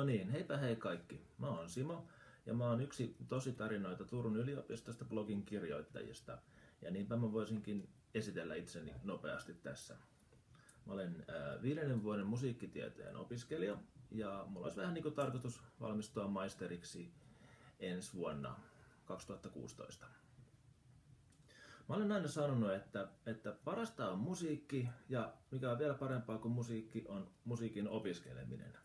niin, heipä hei kaikki. Mä oon Simo ja mä oon yksi tositarinoita Turun yliopistosta blogin kirjoittajista. Ja niinpä mä voisinkin esitellä itseni nopeasti tässä. Mä olen 5. vuoden musiikkitieteen opiskelija ja mulla olisi vähän niin kuin tarkoitus valmistua maisteriksi ensi vuonna 2016. Mä olen aina sanonut, että parasta on musiikki ja mikä on vielä parempaa kuin musiikki on musiikin opiskeleminen.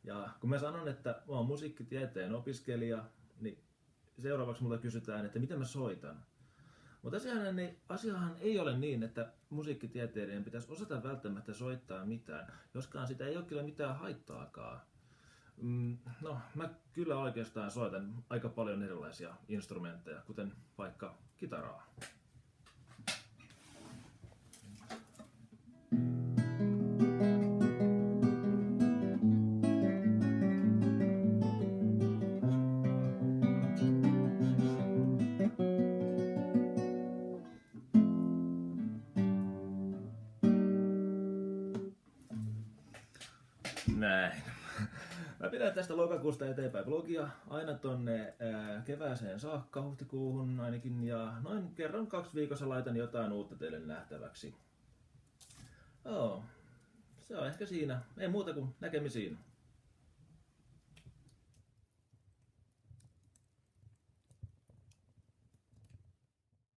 Ja kun mä sanon, että mä oon musiikkitieteen opiskelija, niin seuraavaksi multa kysytään, että miten mä soitan. Mutta asiahan ei ole niin, että musiikkitieteilijöiden pitäisi osata välttämättä soittaa mitään, joskaan sitä ei ole kyllä mitään haittaakaan. No, mä kyllä oikeastaan soitan aika paljon erilaisia instrumentteja, kuten vaikka kitaraa. Näin. Mä pidän tästä lokakuusta eteenpäin blogia aina tonne kevääseen saakka, huhtikuuhun ainakin, ja noin kerran 2 viikossa laitan jotain uutta teille nähtäväksi. Se on ehkä siinä. Ei muuta kuin näkemisiin.